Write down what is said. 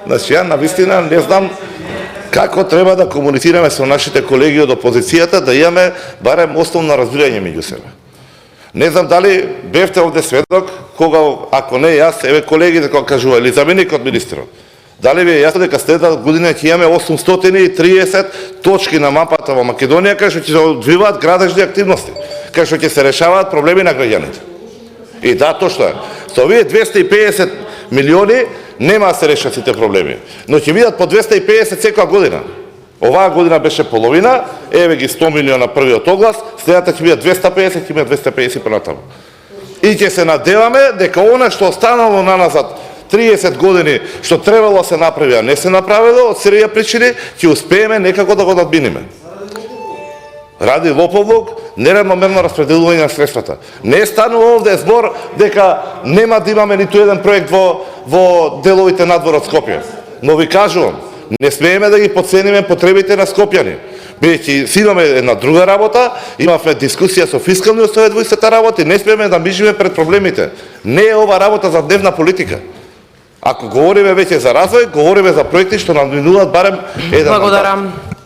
Значи, ја навистина не знам како треба да комуницираме со нашите колеги од опозицијата да имаме барем основно разбирање меѓу себе. Не знам дали бевте овде сведок кога, ако не јас, еве колегите кога кажува или заменикот министерот. Дали ви е јасно дека следната година ќе имаме 830 точки на мапата во Македонија кај што ќе се одвиваат градежни активности, кај што ќе се решаваат проблеми на граѓаните. И да, точно е. Со овие 250 милиони нема да се решат сите проблеми, но ќе бидат по 250 секоја година. Оваа година беше половина, еве ги 100 милиона првиот оглас, следната ќе бидат 250, ќе бидат 250 понатаму. И ќе се надеваме дека она што останало наназад 30 години што требало да се направи, а не се направило од серија причини, ќе успееме некако да го надминиме. Ради лоповлук, неравномерно распределување на средствата. Не станува овде збор дека нема да имаме ниту еден проект во деловите надвор од Скопје. Но ви кажувам, не смееме да ги подцениме потребите на скопјани. Бидејќи си имаме една друга работа, имавме дискусија со фискалниот совет во истата работа и не смееме да мижиме пред проблемите. Не е ова работа за дневна политика. Ако говориме веќе за развој, говориме за проекти што надминуваат барем еден мандат. Благодарам.